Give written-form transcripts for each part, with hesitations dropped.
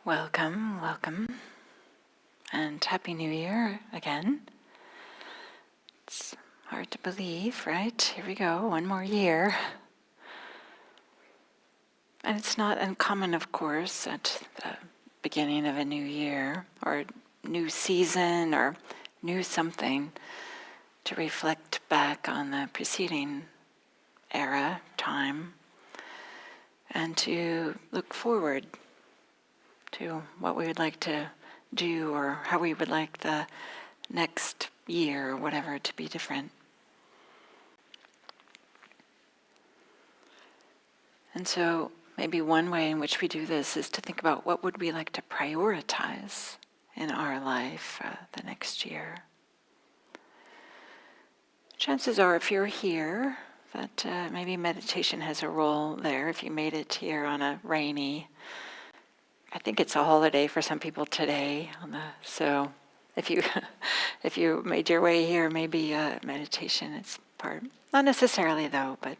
Welcome, welcome, and Happy New Year again. It's hard to believe, right? Here we go, one more year. And it's not uncommon, of course, at the beginning of a new year, or new season, or new something, to reflect back on the preceding era, time, and to look forward to what we would like to do or how we would like the next year or whatever to be different. And so maybe one way in which we do this is to think about what would we like to prioritize in our life the next year. Chances are if you're here that maybe meditation has a role there. If you made it here on a rainy, I think it's a holiday for some people today. So if you made your way here, maybe meditation is part. Not necessarily though, but.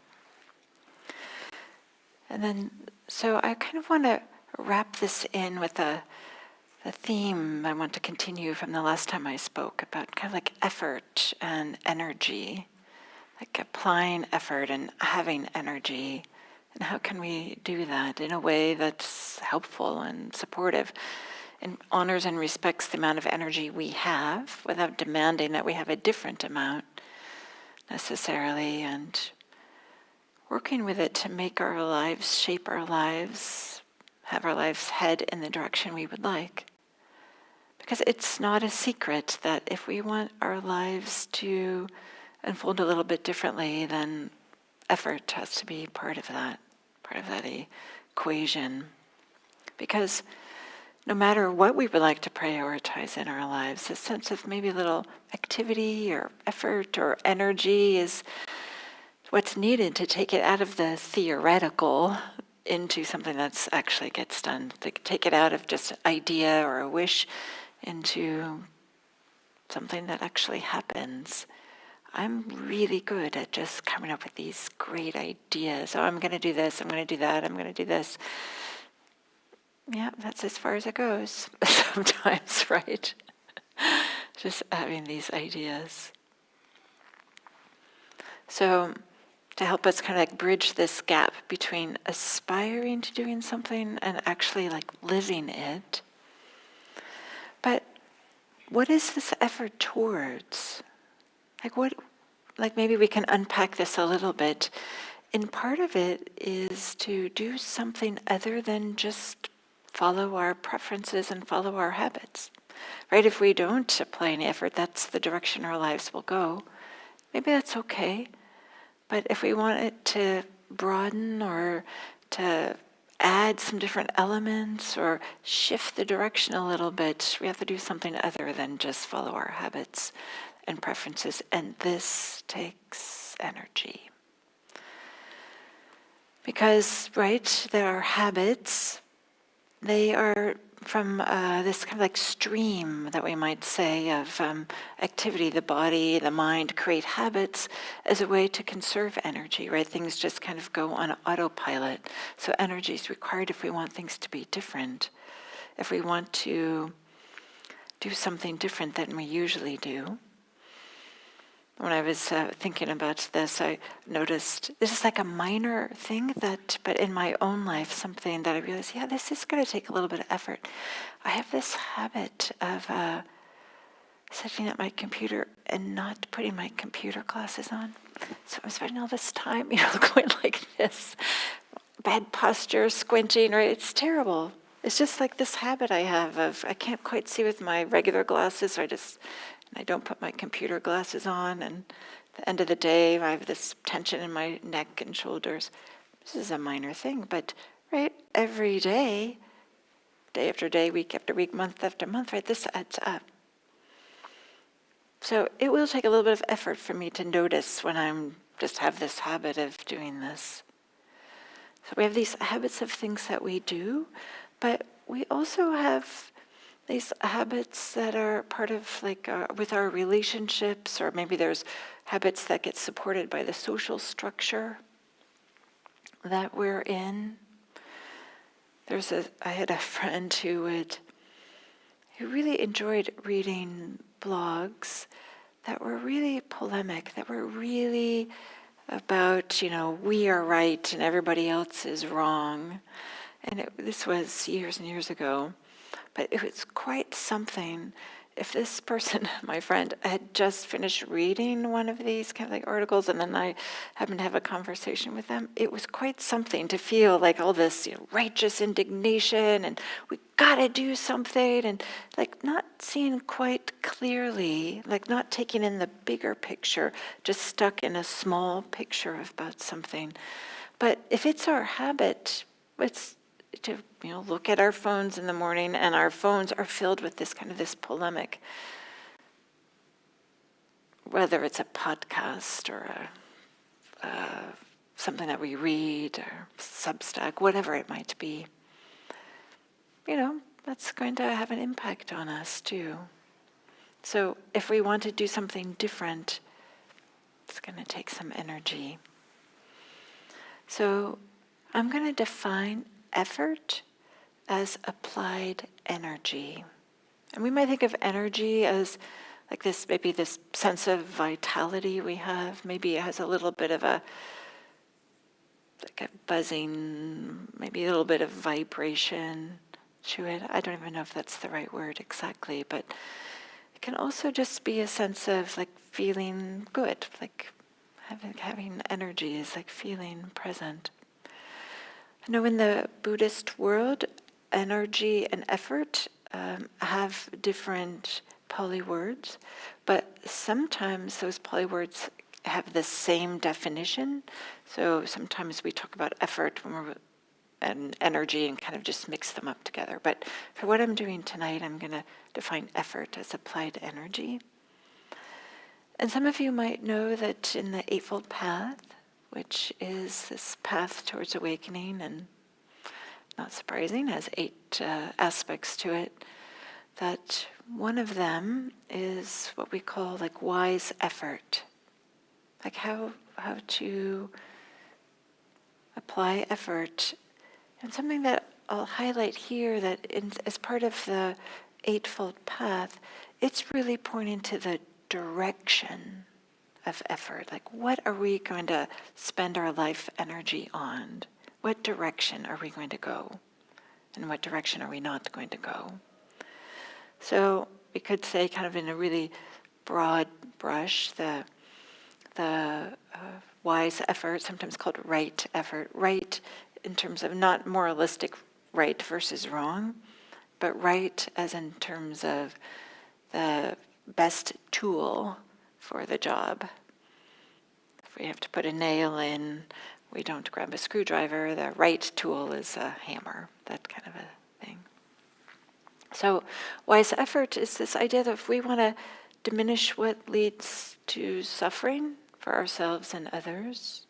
And then, so I kind of want to wrap this in with the theme I want to continue from the last time I spoke about kind of like effort and energy, like applying effort and having energy. And how can we do that in a way that's helpful and supportive and honors and respects the amount of energy we have without demanding that we have a different amount necessarily, and working with it to make our lives, shape our lives, have our lives head in the direction we would like. Because it's not a secret that if we want our lives to unfold a little bit differently, then effort has to be part of that equation. Because no matter what we would like to prioritize in our lives, a sense of maybe a little activity or effort or energy is what's needed to take it out of the theoretical into something that's actually gets done. To take it out of just an idea or a wish into something that actually happens. I'm really good at just coming up with these great ideas. Oh, I'm going to do this, I'm going to do that, I'm going to do this. Yeah, that's as far as it goes sometimes, right? Just having these ideas. So to help us kind of like bridge this gap between aspiring to doing something and actually like living it. But what is this effort towards? Like maybe we can unpack this a little bit. And part of it is to do something other than just follow our preferences and follow our habits. Right? If we don't apply any effort, that's the direction our lives will go. Maybe that's okay. But if we want it to broaden or to add some different elements or shift the direction a little bit, we have to do something other than just follow our habits and preferences. And this takes energy. Because, right, there are habits. They are from this kind of like stream that we might say of activity. The body, the mind create habits as a way to conserve energy, right? Things just kind of go on autopilot. So energy is required if we want things to be different. If we want to do something different than we usually do. When I was thinking about this, I noticed this is like a minor thing but in my own life, something that I realized, yeah, this is going to take a little bit of effort. I have this habit of sitting at my computer and not putting my computer glasses on. So I'm spending all this time, going like this, bad posture, squinting, right? It's terrible. It's just like this habit I have of, I can't quite see with my regular glasses, so I don't put my computer glasses on, and at the end of the day, I have this tension in my neck and shoulders. This is a minor thing, but right, every day after day, week after week, month after month, right, this adds up. So it will take a little bit of effort for me to notice when I'm just have this habit of doing this. So we have these habits of things that we do, but we also have these habits that are part of with our relationships, or maybe there's habits that get supported by the social structure that we're in. I had a friend who really enjoyed reading blogs that were really polemic, that were really about, we are right and everybody else is wrong. And this was years and years ago, but it was quite something. If this person, my friend, had just finished reading one of these kind of like articles, and then I happened to have a conversation with them, it was quite something to feel like all this righteous indignation, and we gotta do something, and like not seeing quite clearly, like not taking in the bigger picture, just stuck in a small picture about something. But if it's our habit, it's to look at our phones in the morning, and our phones are filled with this polemic, whether it's a podcast or something that we read or Substack, whatever it might be. That's going to have an impact on us too. So if we want to do something different, it's going to take some energy. So I'm going to define effort as applied energy. And we might think of energy as like this, maybe this sense of vitality we have. Maybe it has a little bit of like a buzzing, maybe a little bit of vibration to it. I don't even know if that's the right word exactly, but it can also just be a sense of like feeling good, like having energy is like feeling present. I know in the Buddhist world, energy and effort have different Pali words, but sometimes those Pali words have the same definition. So sometimes we talk about effort and energy and kind of just mix them up together. But for what I'm doing tonight, I'm going to define effort as applied energy. And some of you might know that in the Eightfold Path, which is this path towards awakening, and not surprising, has 8 aspects to it, that one of them is what we call like wise effort. Like how to apply effort. And something that I'll highlight here that as part of the Eightfold Path, it's really pointing to the direction of effort. Like what are we going to spend our life energy on? What direction are we going to go? And what direction are we not going to go? So we could say kind of in a really broad brush, the wise effort, sometimes called right effort. Right in terms of not moralistic right versus wrong, but right as in terms of the best tool for the job. If we have to put a nail in, we don't grab a screwdriver. The right tool is a hammer, that kind of a thing. So wise effort is this idea that if we want to diminish what leads to suffering for ourselves and others,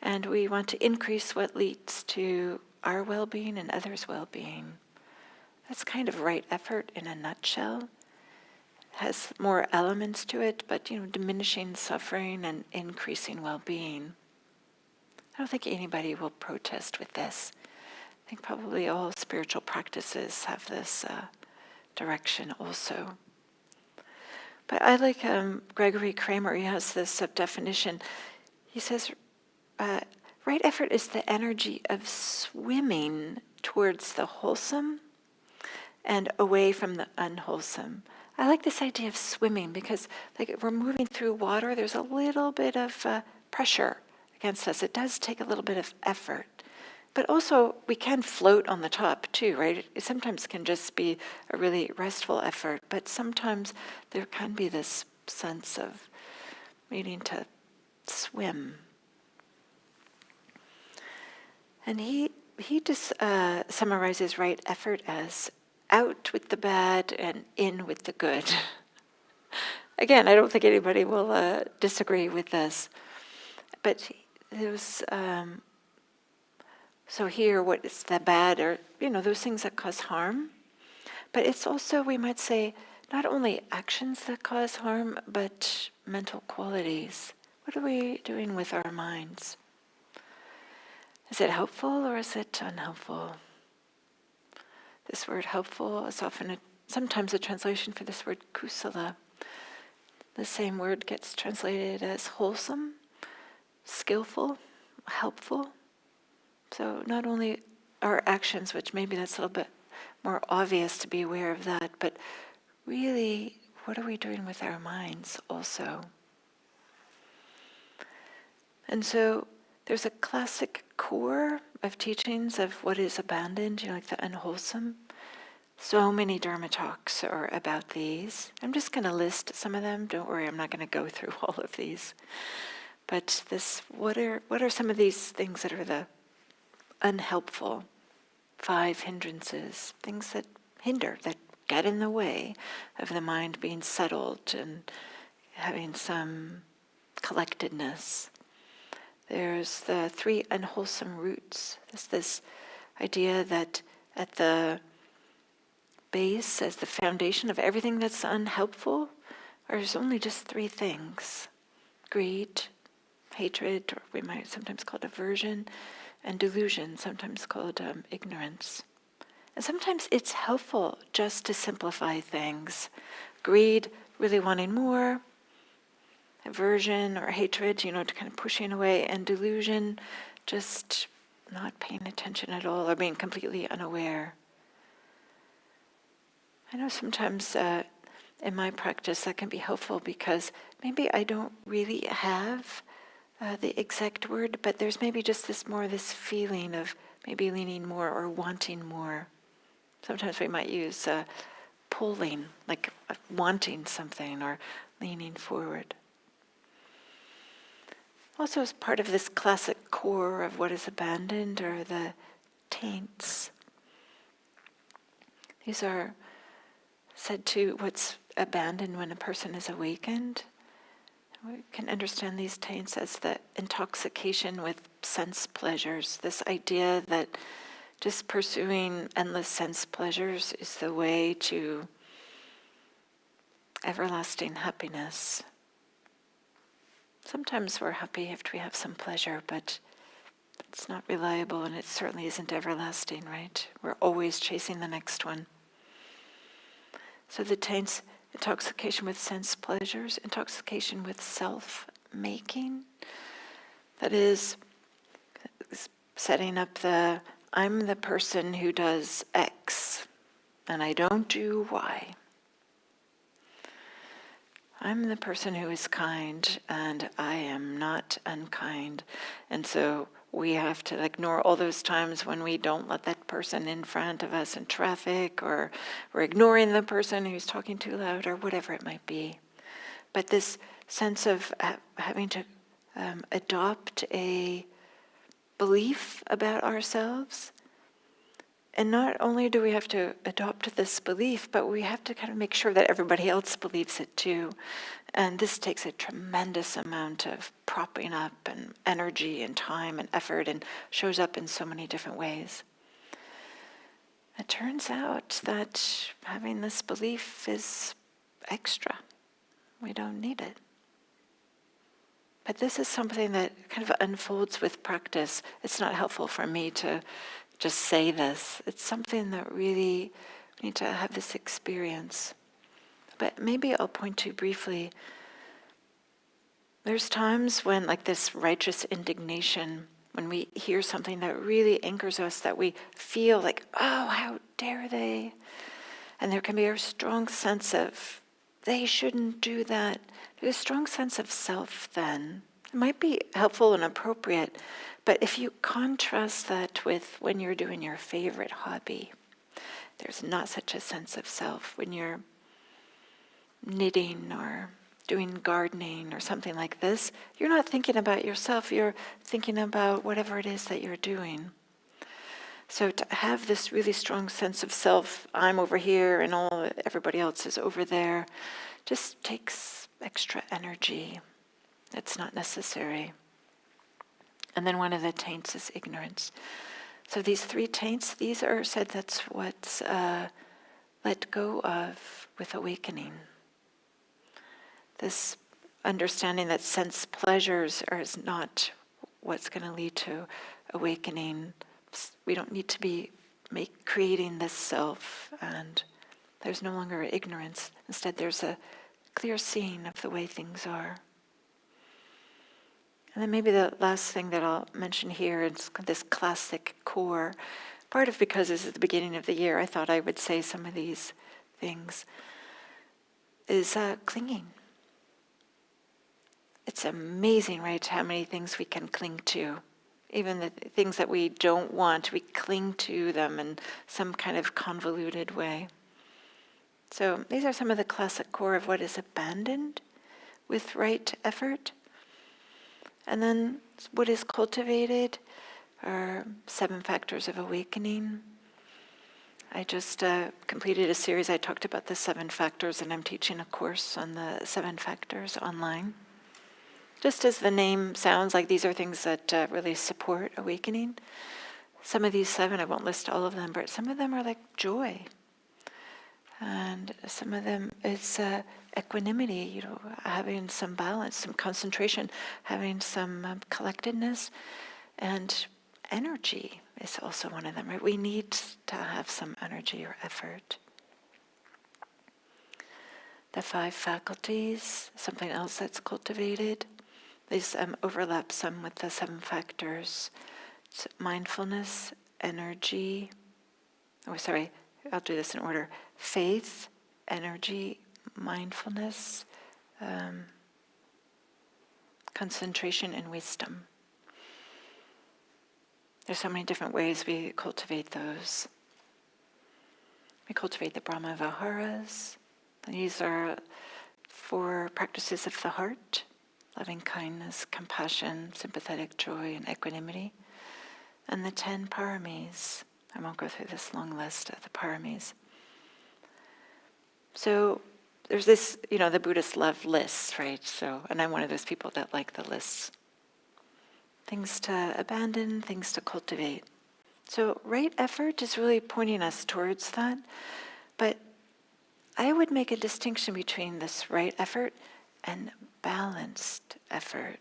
and we want to increase what leads to our well-being and others' well-being, that's kind of right effort in a nutshell. It has more elements to it, but diminishing suffering and increasing well-being. I don't think anybody will protest with this. I think probably all spiritual practices have this direction also. But I like Gregory Kramer. He has this definition. He says, right effort is the energy of swimming towards the wholesome and away from the unwholesome. I like this idea of swimming because like if we're moving through water, there's a little bit of pressure against us. It does take a little bit of effort. But also, we can float on the top too, right? It sometimes can just be a really restful effort, but sometimes there can be this sense of needing to swim. And he just summarizes right effort as out with the bad and in with the good. Again, I don't think anybody will disagree with this. But there's, so here, what is the bad are, those things that cause harm. But it's also, we might say, not only actions that cause harm, but mental qualities. What are we doing with our minds? Is it helpful or is it unhelpful? This word helpful is often sometimes a translation for this word kusala. The same word gets translated as wholesome, skillful, helpful. So not only our actions, which maybe that's a little bit more obvious to be aware of that, but really, what are we doing with our minds also? And so there's a classic core of teachings of what is abandoned, like the unwholesome. So many Dharma talks are about these. I'm just going to list some of them. Don't worry, I'm not going to go through all of these. But what are some of these things that are the unhelpful 5 hindrances, things that hinder, that get in the way of the mind being settled and having some collectedness? There's the 3 unwholesome roots. There's this idea that at the base, as the foundation of everything that's unhelpful, there's only just 3 things: greed, hatred, or we might sometimes call it aversion, and delusion, sometimes called ignorance. And sometimes it's helpful just to simplify things. Greed, really wanting more; aversion or hatred, to kind of pushing away; and delusion, just not paying attention at all or being completely unaware. I know sometimes in my practice that can be helpful because maybe I don't really have the exact word, but there's maybe just this feeling of maybe leaning more or wanting more. Sometimes we might use pulling, like wanting something or leaning forward. Also, as part of this classic core of what is abandoned are the taints. These are said to what's abandoned when a person is awakened. We can understand these taints as the intoxication with sense pleasures, this idea that just pursuing endless sense pleasures is the way to everlasting happiness. Sometimes we're happy after we have some pleasure, but it's not reliable and it certainly isn't everlasting, right? We're always chasing the next one. So the taints: intoxication with sense pleasures, intoxication with self-making. That is setting up I'm the person who does X and I don't do Y. I'm the person who is kind and I am not unkind. And so we have to ignore all those times when we don't let that person in front of us in traffic, or we're ignoring the person who's talking too loud, or whatever it might be. But this sense of having to adopt a belief about ourselves. And not only do we have to adopt this belief, but we have to kind of make sure that everybody else believes it too. And this takes a tremendous amount of propping up and energy and time and effort, and shows up in so many different ways. It turns out that having this belief is extra. We don't need it. But this is something that kind of unfolds with practice. It's not helpful for me to just say this. It's something that really we need to have this experience. But maybe I'll point to briefly. There's times when, like this righteous indignation, when we hear something that really angers us, that we feel like, oh, how dare they? And there can be a strong sense of, they shouldn't do that. There's a strong sense of self then. It might be helpful and appropriate, but if you contrast that with when you're doing your favorite hobby, there's not such a sense of self. When you're knitting or doing gardening or something like this, you're not thinking about yourself, you're thinking about whatever it is that you're doing. So to have this really strong sense of self, I'm over here and everybody else is over there, just takes extra energy. It's not necessary. And then one of the taints is ignorance. So these 3 taints, these are said that's what's let go of with awakening. This understanding that sense pleasures is not what's going to lead to awakening. We don't need to be creating this self, and there's no longer ignorance. Instead, there's a clear seeing of the way things are. And then maybe the last thing that I'll mention here is this classic core. Part of because this is the beginning of the year, I thought I would say some of these things, is clinging. It's amazing, right, how many things we can cling to. Even the things that we don't want, we cling to them in some kind of convoluted way. So these are some of the classic core of what is abandoned with right effort. And then what is cultivated are 7 factors of awakening. I just completed a series. I talked about the 7 factors, and I'm teaching a course on the 7 factors online. Just as the name sounds like, these are things that really support awakening. Some of these 7, I won't list all of them, but some of them are like joy. And some of them is equanimity, having some balance, some concentration, having some collectedness, and energy is also one of them, right? We need to have some energy or effort. The 5 faculties, something else that's cultivated. These overlap some with the 7 factors. It's mindfulness, energy, I'll do this in order. Faith, energy, mindfulness, concentration, and wisdom. There's so many different ways we cultivate those. We cultivate the Brahma Viharas. These are 4 practices of the heart: loving kindness, compassion, sympathetic joy, and equanimity. And the 10 paramis. I won't go through this long list of the paramis. So there's this, the Buddhists love lists, right? And I'm one of those people that like the lists. Things to abandon, things to cultivate. So right effort is really pointing us towards that. But I would make a distinction between this right effort and balanced effort.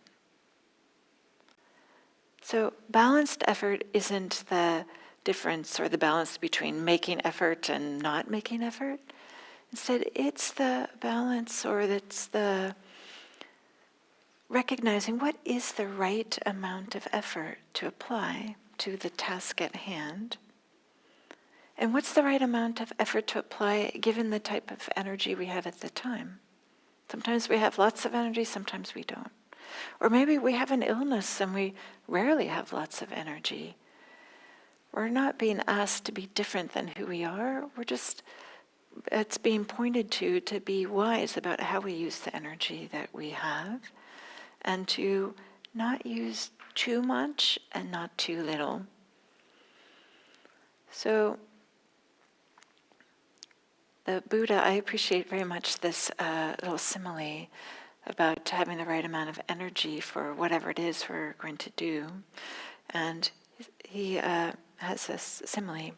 So balanced effort isn't the difference or the balance between making effort and not making effort. Instead, it's the balance, or it's the recognizing what is the right amount of effort to apply to the task at hand, and what's the right amount of effort to apply given the type of energy we have at the time. Sometimes we have lots of energy, sometimes we don't. Or maybe we have an illness and we rarely have lots of energy. We're not being asked to be different than who we are. It's being pointed to be wise about how we use the energy that we have, and to not use too much and not too little. So the Buddha, I appreciate very much this little simile about having the right amount of energy for whatever it is we're going to do. And he has this simile.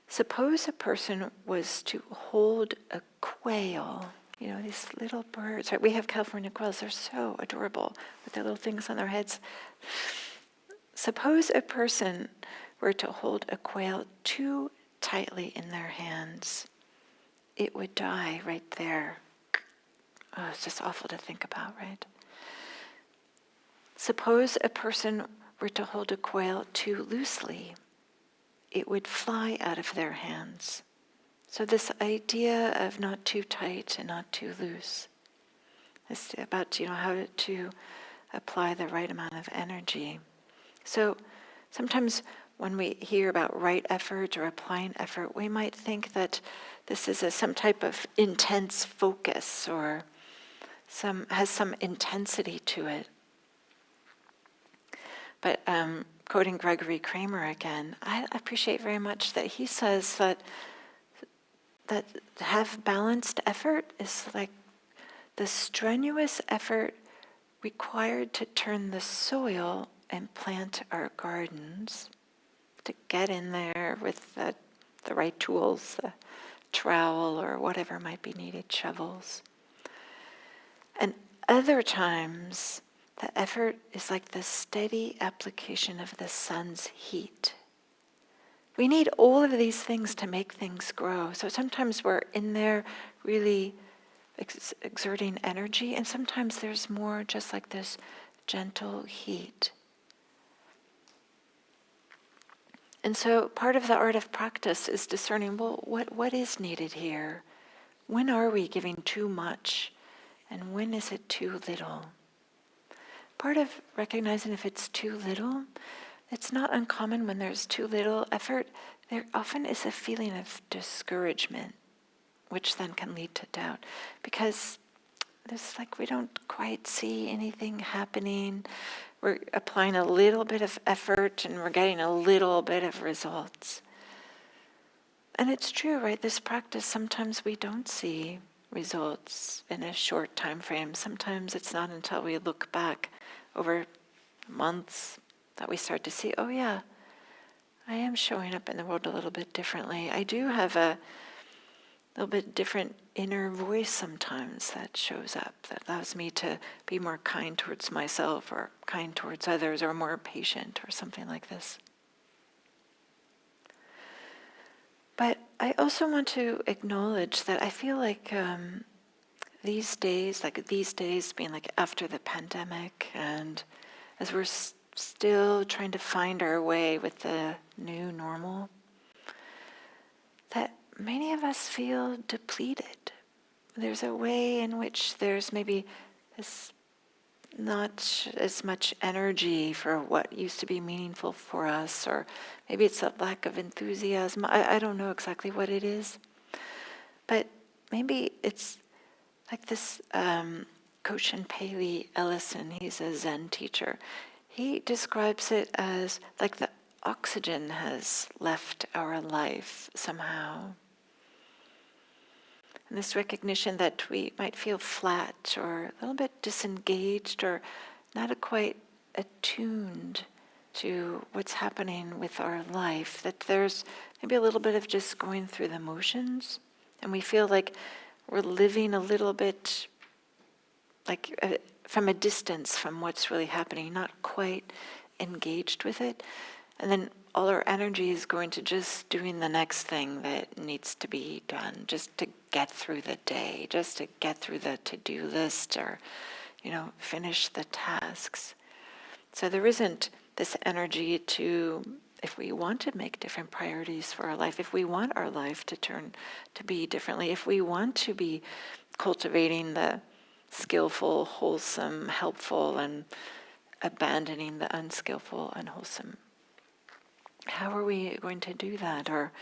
Suppose a person was to hold a quail, these little birds, right? We have California quails, they're so adorable with their little things on their heads. Suppose a person were to hold a quail too tightly in their hands. It would die right there. Oh, it's just awful to think about, right? Suppose a person were to hold a quail too loosely. It would fly out of their hands. So this idea of not too tight and not too loose is about, how to apply the right amount of energy. So sometimes when we hear about right effort or applying effort, we might think that this is some type of intense focus or has some intensity to it. But quoting Gregory Kramer again, I appreciate very much that he says that have balanced effort is like the strenuous effort required to turn the soil and plant our gardens, to get in there with the right tools, the trowel or whatever might be needed, shovels. And other times, the effort is like the steady application of the sun's heat, We need all of these things to make things grow. So sometimes we're in there really exerting energy, and sometimes there's more just like this gentle heat. And so part of the art of practice is discerning, well, what is needed here? When are we giving too much? And when is it too little? Part of recognizing if it's too little, it's not uncommon when there's too little effort. There often is a feeling of discouragement, which then can lead to doubt. Because there's like we don't quite see anything happening. We're applying a little bit of effort and we're getting a little bit of results. And it's true, right? This practice, sometimes we don't see results in a short time frame. Sometimes it's not until we look back over months that we start to see, oh yeah, I am showing up in the world a little bit differently. I do have a little bit different inner voice sometimes that shows up, that allows me to be more kind towards myself or kind towards others or more patient or something like this. But I also want to acknowledge that I feel like these days being like after the pandemic, and as we're still trying to find our way with the new normal, that many of us feel depleted. There's a way in which there's maybe this not as much energy for what used to be meaningful for us, or maybe it's a lack of enthusiasm. I don't know exactly what it is. But maybe it's like this Koshin Paley Ellison, he's a Zen teacher. He describes it as like the oxygen has left our life somehow. And this recognition that we might feel flat or a little bit disengaged or not quite attuned to what's happening with our life, that there's maybe a little bit of just going through the motions, and we feel like we're living a little bit like from a distance from what's really happening, not quite engaged with it. And then all our energy is going to just doing the next thing that needs to be done, just to get through the day, just to get through the to-do list, or, finish the tasks. So there isn't this energy to, if we want to make different priorities for our life, if we want our life to turn to be differently, if we want to be cultivating the skillful, wholesome, helpful, and abandoning the unskillful, unwholesome. How are we going to do that? Or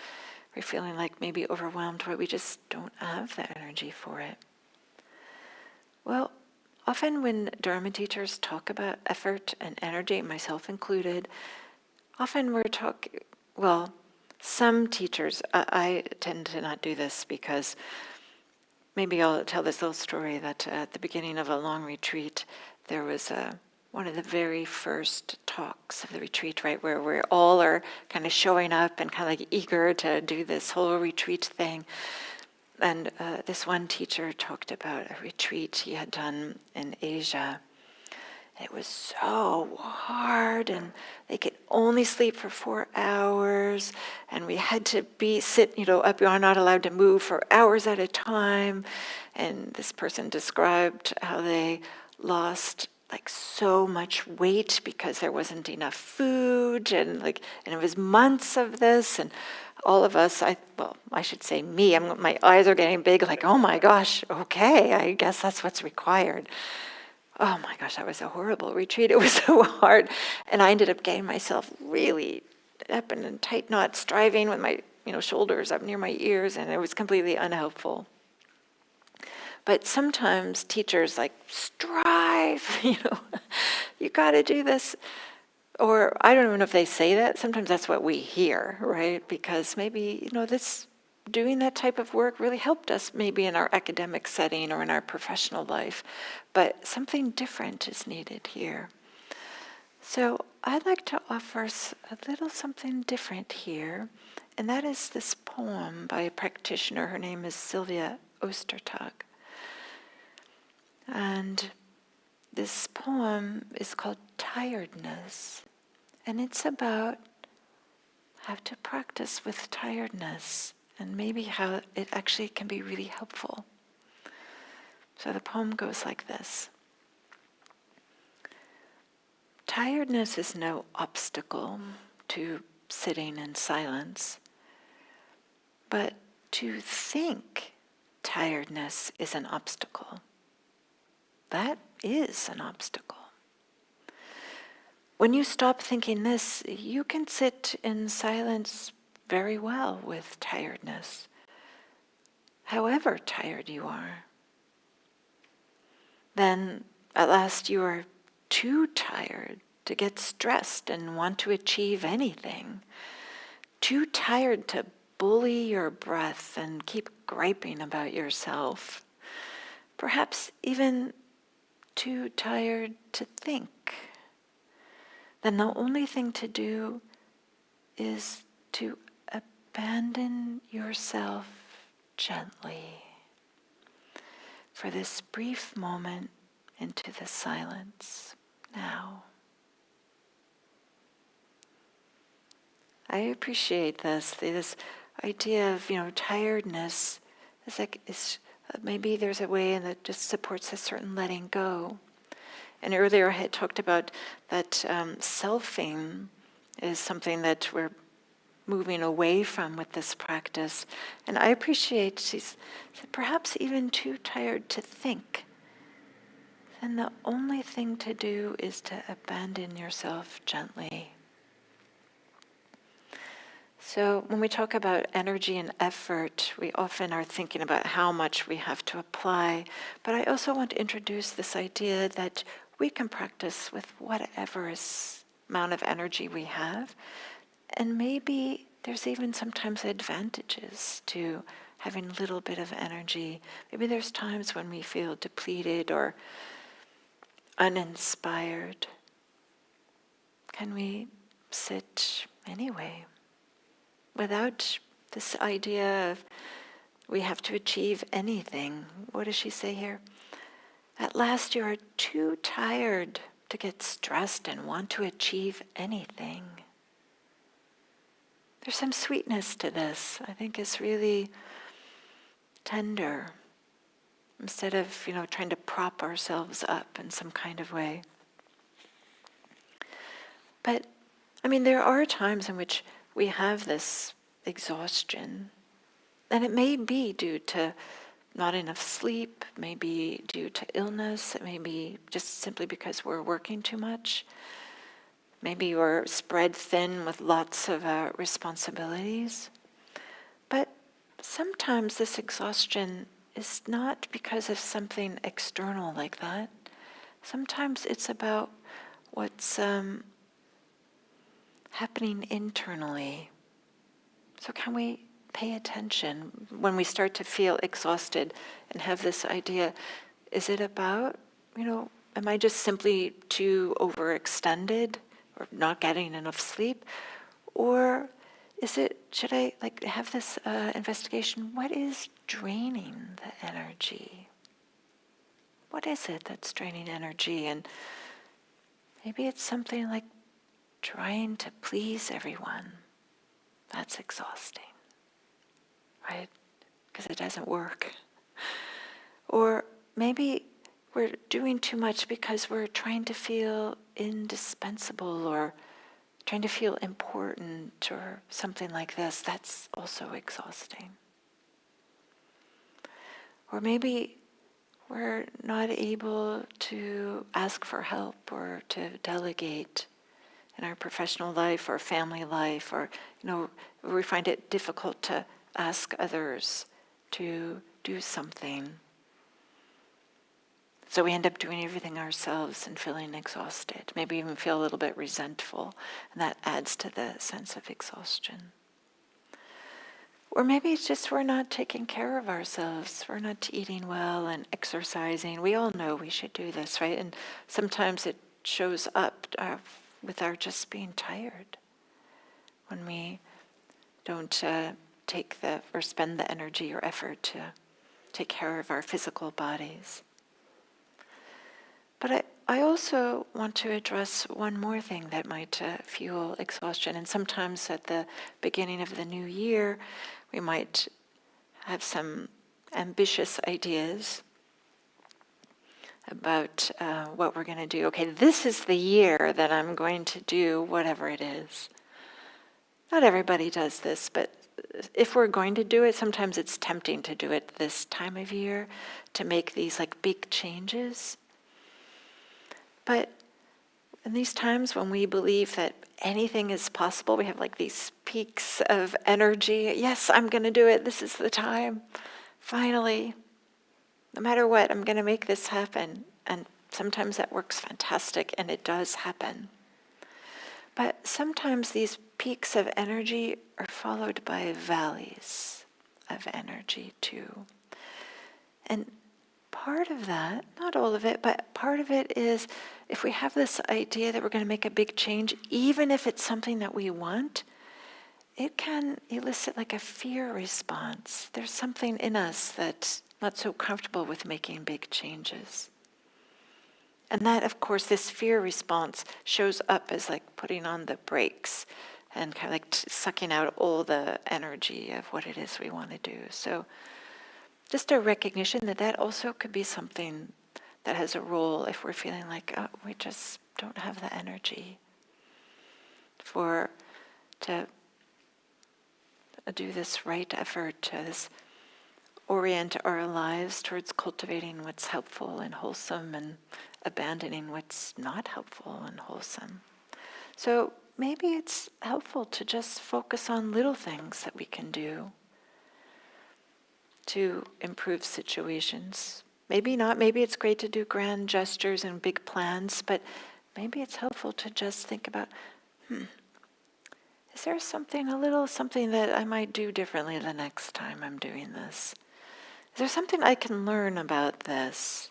we're feeling like maybe overwhelmed, where we just don't have the energy for it. Well, often when Dharma teachers talk about effort and energy, myself included, often we're talking, well, some teachers, I tend to not do this because maybe I'll tell this little story that at the beginning of a long retreat, there was one of the very first talks of the retreat, right, where we all are kind of showing up and kind of like eager to do this whole retreat thing. And this one teacher talked about a retreat he had done in Asia. It was so hard, and they could only sleep for 4 hours, and we had to sit up. You're not allowed to move for hours at a time. And this person described how they lost like so much weight because there wasn't enough food, and it was months of this, and all of us, I should say me, my eyes are getting big, like, oh my gosh, okay, I guess that's what's required. Oh my gosh, that was a horrible retreat. It was so hard. And I ended up getting myself really up in tight knots, striving with my shoulders up near my ears, and it was completely unhelpful. But sometimes teachers strive, you got to do this. Or I don't even know if they say that. Sometimes that's what we hear, right? Because maybe, this doing that type of work really helped us maybe in our academic setting or in our professional life. But something different is needed here. So I'd like to offer a little something different here. And that is this poem by a practitioner. Her name is Sylvia Ostertag. And this poem is called Tiredness. And it's about how to practice with tiredness and maybe how it actually can be really helpful. So the poem goes like this. Tiredness is no obstacle to sitting in silence, but to think tiredness is an obstacle. That is an obstacle. When you stop thinking this, you can sit in silence very well with tiredness, however tired you are. Then, at last, you are too tired to get stressed and want to achieve anything, too tired to bully your breath and keep griping about yourself, perhaps even too tired to think. Then the only thing to do is to abandon yourself gently for this brief moment into the silence now. I appreciate this idea of tiredness. Is maybe there's a way that just supports a certain letting go. And earlier I had talked about that selfing is something that we're moving away from with this practice. And I appreciate she's said perhaps even too tired to think. Then the only thing to do is to abandon yourself gently. So when we talk about energy and effort, we often are thinking about how much we have to apply. But I also want to introduce this idea that we can practice with whatever amount of energy we have. And maybe there's even sometimes advantages to having a little bit of energy. Maybe there's times when we feel depleted or uninspired. Can we sit anyway without this idea of we have to achieve anything? What does she say here? At last you are too tired to get stressed and want to achieve anything. There's some sweetness to this. I think it's really tender. Instead of, trying to prop ourselves up in some kind of way. But, there are times in which we have this exhaustion. And it may be due to not enough sleep, maybe due to illness, it may be just simply because we're working too much. Maybe we're spread thin with lots of responsibilities. But sometimes this exhaustion is not because of something external like that. Sometimes it's about what's happening internally. So can we pay attention when we start to feel exhausted and have this idea, is it about, am I just simply too overextended or not getting enough sleep? Or should I have this investigation, what is draining the energy? What is it that's draining energy? And maybe it's something like trying to please everyone. That's exhausting, right? Because it doesn't work. Or maybe we're doing too much because we're trying to feel indispensable or trying to feel important or something like this. That's also exhausting. Or maybe we're not able to ask for help or to delegate in our professional life or family life, or we find it difficult to ask others to do something. So we end up doing everything ourselves and feeling exhausted, maybe even feel a little bit resentful, and that adds to the sense of exhaustion. Or maybe it's just we're not taking care of ourselves. We're not eating well and exercising. We all know we should do this, right? And sometimes it shows up with our just being tired when we don't spend the energy or effort to take care of our physical bodies. But I also want to address one more thing that might fuel exhaustion. And sometimes at the beginning of the new year, we might have some ambitious ideas about what we're going to do. Okay, this is the year that I'm going to do whatever it is. Not everybody does this, but if we're going to do it, sometimes it's tempting to do it this time of year, to make these like big changes. But in these times when we believe that anything is possible, we have like these peaks of energy. Yes, I'm going to do it. This is the time. Finally, no matter what, I'm going to make this happen. And sometimes that works fantastic, and it does happen. But sometimes these peaks of energy are followed by valleys of energy too. And part of that, not all of it, but part of it is if we have this idea that we're going to make a big change, even if it's something that we want, it can elicit like a fear response. There's something in us that's not so comfortable with making big changes. And that, of course, this fear response shows up as like putting on the brakes and kind of like sucking out all the energy of what it is we want to do. So just a recognition that that also could be something that has a role if we're feeling like, oh, we just don't have the energy to do this right effort, to orient our lives towards cultivating what's helpful and wholesome and abandoning what's not helpful and wholesome. So maybe it's helpful to just focus on little things that we can do to improve situations. Maybe not, maybe it's great to do grand gestures and big plans, but maybe it's helpful to just think about, is there something, a little something that I might do differently the next time I'm doing this? Is there something I can learn about this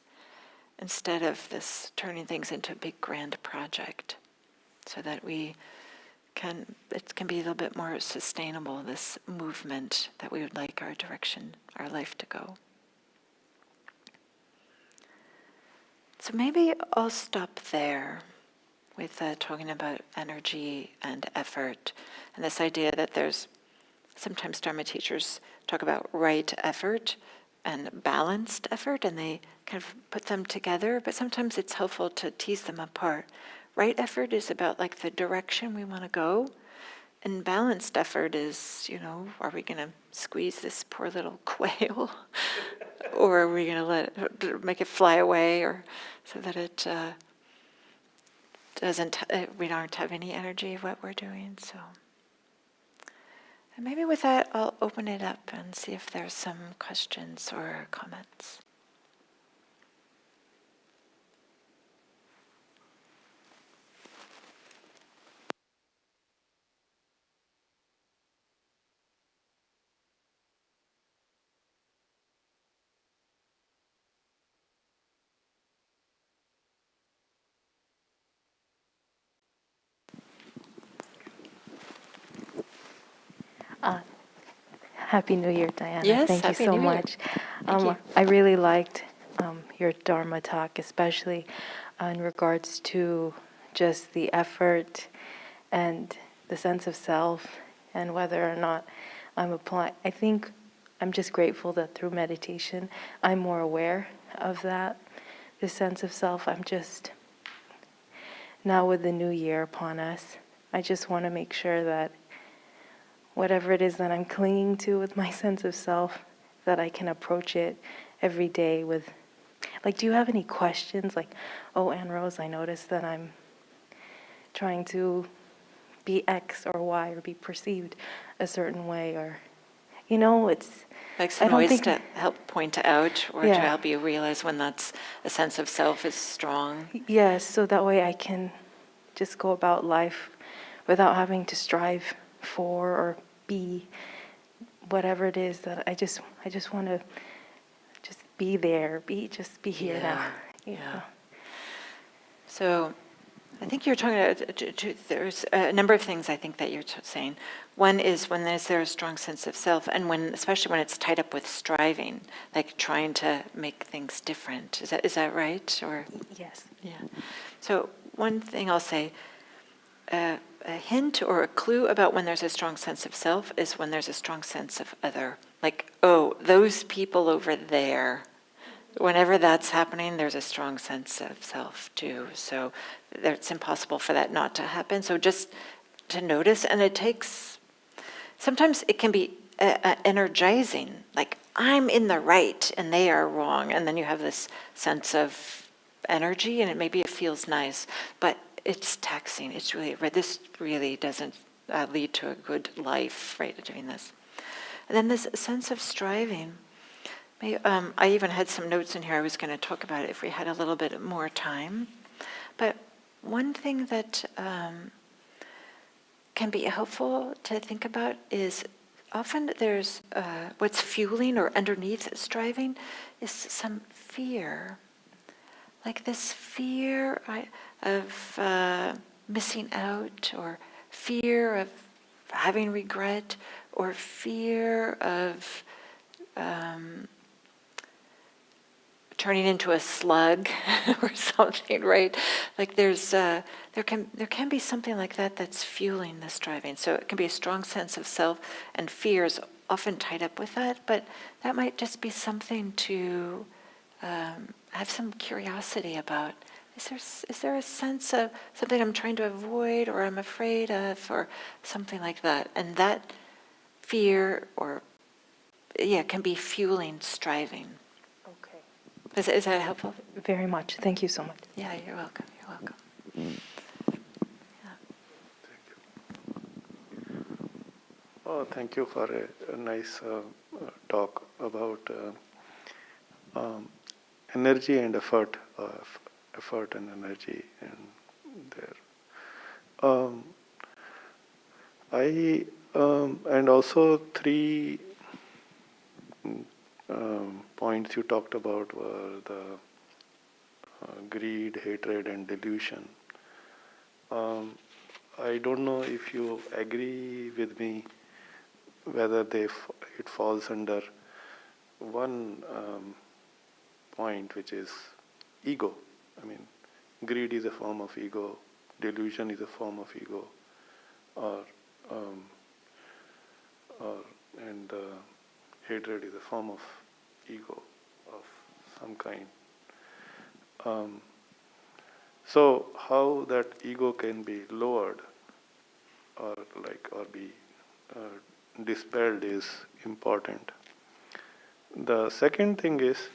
instead of this turning things into a big grand project, so that it can be a little bit more sustainable, this movement that we would like our direction, our life to go. So maybe I'll stop there with talking about energy and effort, and this idea that there's sometimes Dharma teachers talk about right effort and balanced effort, and they kind of put them together, but sometimes it's helpful to tease them apart. Right effort is about like the direction we want to go, and balanced effort is, are we going to squeeze this poor little quail, or are we going to make it fly away, or so that it we don't have any energy of what we're doing. So, and maybe with that, I'll open it up and see if there's some questions or comments. Happy New Year, Diana. Yes, Thank you Happy so New Year. much. Thank you. I really liked your Dharma talk, especially in regards to just the effort and the sense of self and whether or not I'm applying. I think I'm just grateful that through meditation, I'm more aware of that, the sense of self. I'm just, now with the new year upon us, I just want to make sure that whatever it is that I'm clinging to with my sense of self, that I can approach it every day with, like, do you have any questions? Like, oh, Anne Rose, I noticed that I'm trying to be X or Y or be perceived a certain way, or, it's... Like some ways to help point out or to help you realize when that's a sense of self is strong. Yes, so that way I can just go about life without having to strive for or be whatever it is that I just want to just be there, be here now. Yeah. So I think you're talking about, there's a number of things I think that you're saying. One is when is there a strong sense of self, and especially when it's tied up with striving, like trying to make things different. Is that right? Or Yes. Yeah. So one thing I'll say, a hint or a clue about when there's a strong sense of self is when there's a strong sense of other. Like, oh, those people over there. Whenever that's happening, there's a strong sense of self too. So it's impossible for that not to happen. So just to notice, and it takes, sometimes it can be energizing, like I'm in the right and they are wrong. And then you have this sense of energy and maybe it feels nice, but it's taxing. It's really, this really doesn't lead to a good life, right, doing this. And then this sense of striving. I even had some notes in here. I was going to talk about it if we had a little bit more time. But one thing that can be helpful to think about is often there's what's fueling or underneath striving is some fear. Like this fear of missing out, or fear of having regret, or fear of turning into a slug or something, right? Like there can be something like that that's fueling the striving. So it can be a strong sense of self, and fear is often tied up with that, but that might just be something to have some curiosity about. Is there a sense of something I'm trying to avoid or I'm afraid of or something like that? And that fear can be fueling striving. Okay. Is that helpful? Very much. Thank you so much. Yeah, you're welcome. You're welcome. Oh, thank you for a nice talk about energy and effort, effort and energy, and there. And also three points you talked about were the greed, hatred, and delusion. I don't know if you agree with me whether it falls under one point, which is ego. I mean, greed is a form of ego, delusion is a form of ego, and hatred is a form of ego of some kind. So how that ego can be lowered or be dispelled is important. The second thing is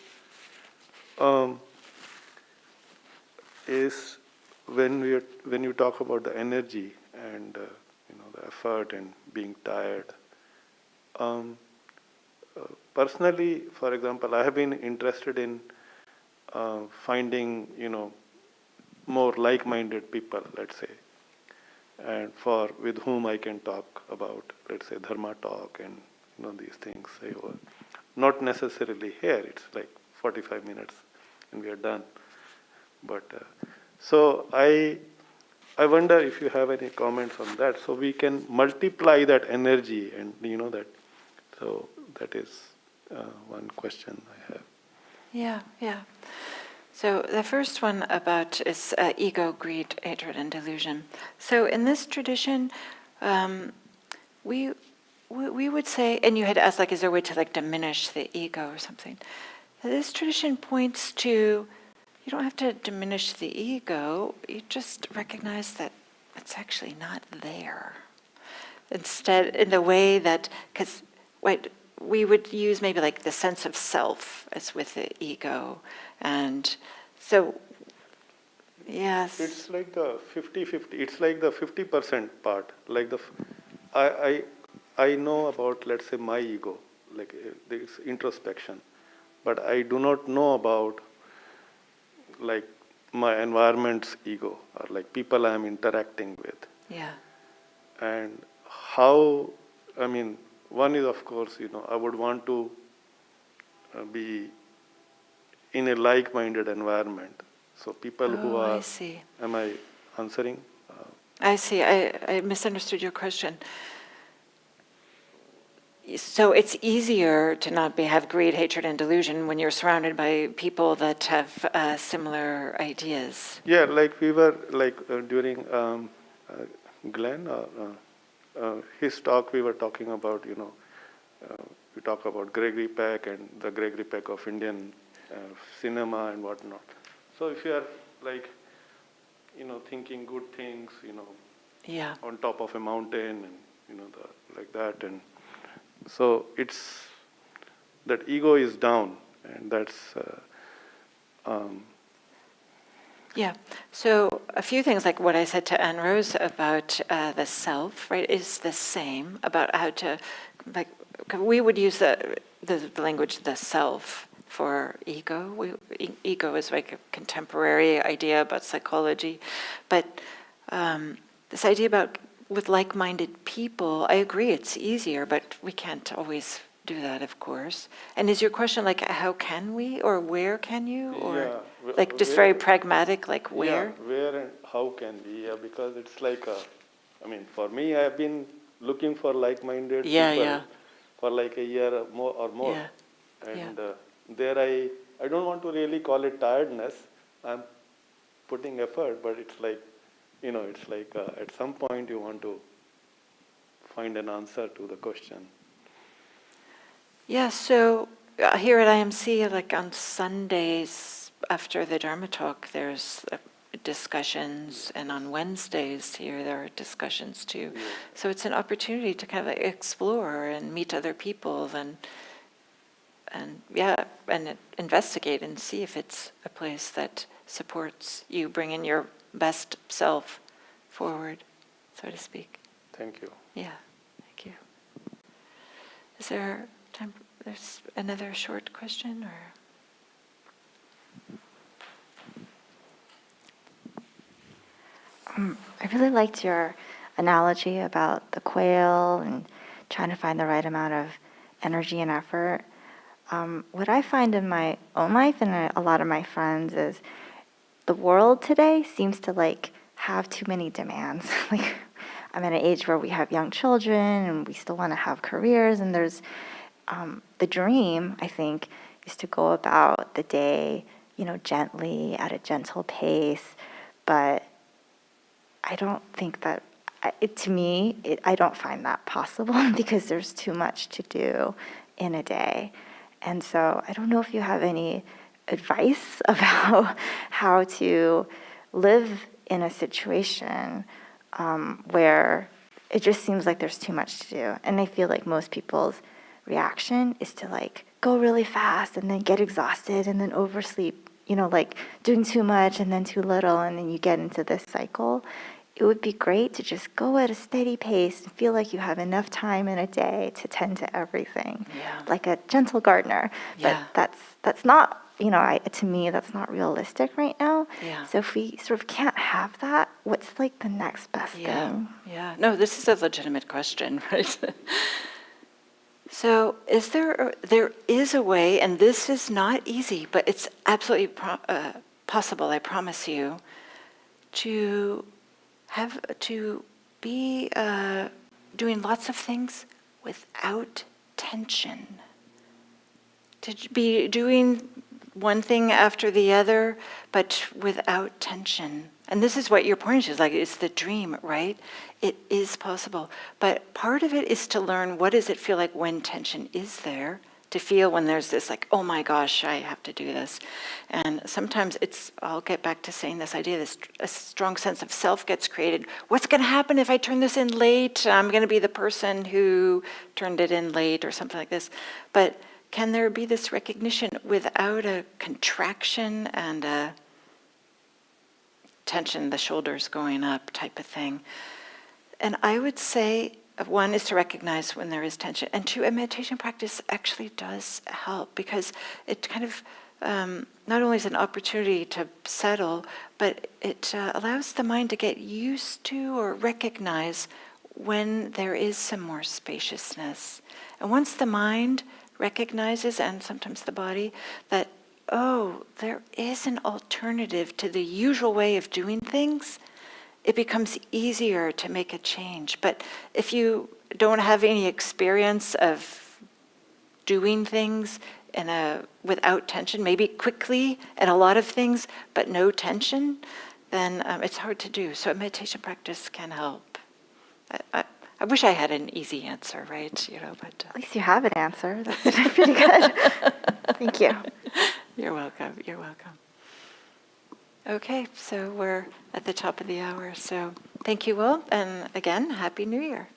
when you talk about the energy and the effort and being tired. Personally, for example, I have been interested in finding more like-minded people, let's say, and with whom I can talk about, let's say, dharma talk and these things. Not necessarily here. It's like 45 minutes and we are done. But so I wonder if you have any comments on that. So we can multiply that energy, and that. So that is one question I have. Yeah. So the first one is ego, greed, hatred, and delusion. So in this tradition, we would say, and you had asked, is there a way to diminish the ego or something? This tradition points to, you don't have to diminish the ego, you just recognize that it's actually not there. Instead, in the way that, because we would use maybe the sense of self as with the ego. And so, yes. It's like the 50-50. It's like the 50% part. I know about, let's say, my ego, this introspection, but I do not know about my environment's ego or people I am interacting with. Yeah. And how, one is, of course, I would want to be in a like-minded environment. So people who are... I see. Am I answering? I see. I misunderstood your question. so it's easier to not have greed, hatred, and delusion when you're surrounded by people that have similar ideas. Yeah, like we were like during Glenn, his talk, we were talking about, we talk about Gregory Peck and the Gregory Peck of Indian cinema and whatnot. So if you are like, thinking good things, Yeah. on top of a mountain and, like that. And so it's, that ego is down, and that's, Yeah. So a few things like what I said to Anne Rose about the self, right, is the same about how to, like, we would use the language the self for ego. Ego is like a contemporary idea about psychology, but this idea about with like-minded people, I agree it's easier, but we can't always do that, of course. And is your question like, how can we, or where can you, or yeah, like just very pragmatic, like where? Yeah, where and how can we? Yeah, because it's like, for me, I've been looking for like-minded people for like a year or more. Yeah. And there I don't want to really call it tiredness. I'm putting effort, but it's like, it's like at some point you want to find an answer to the question. Yeah, so here at IMC, like on Sundays after the Dharma talk, there's discussions, and on Wednesdays here there are discussions too. Yeah. So it's an opportunity to kind of explore and meet other people and investigate and see if it's a place that supports you bringing your best self forward, so to speak. Thank you. Yeah, thank you. Is there time? There's another short question, or? I really liked your analogy about the quail and trying to find the right amount of energy and effort. What I find in my own life and a lot of my friends is the world today seems to like have too many demands. Like I'm at an age where we have young children and we still want to have careers, and there's the dream, I think, is to go about the day, gently at a gentle pace, but I don't think that, I don't find that possible because there's too much to do in a day. And so I don't know if you have any advice about how to live in a situation where it just seems like there's too much to do. And I feel like most people's reaction is to like go really fast and then get exhausted and then oversleep, like doing too much and then too little, and then you get into this cycle. It would be great to just go at a steady pace and feel like you have enough time in a day to tend to everything, like a gentle gardener. Yeah. But that's not, to me, that's not realistic right now. Yeah. So if we sort of can't have that, what's like the next best thing? Yeah. No, this is a legitimate question, right? So there is a way, and this is not easy, but it's absolutely possible, I promise you, to be doing lots of things without tension. To be doing one thing after the other, but without tension. And this is what you're pointing to, is like, it's the dream, right? It is possible. But part of it is to learn, what does it feel like when tension is there? To feel when there's this like, oh my gosh, I have to do this. And sometimes I'll get back to saying this idea, a strong sense of self gets created. What's going to happen if I turn this in late? I'm going to be the person who turned it in late, or something like this. But can there be this recognition without a contraction and a tension, the shoulders going up type of thing? And I would say, one is to recognize when there is tension, and two, a meditation practice actually does help, because it kind of not only is an opportunity to settle, but it allows the mind to get used to or recognize when there is some more spaciousness. And once the mind recognizes, and sometimes the body, that, oh, there is an alternative to the usual way of doing things, it becomes easier to make a change. But if you don't have any experience of doing things without tension, maybe quickly and a lot of things, but no tension, then it's hard to do. So a meditation practice can help. I wish I had an easy answer, right? But At least you have an answer. That's pretty good. Thank you. You're welcome. You're welcome. Okay, so we're at the top of the hour. So thank you all, and again, Happy New Year.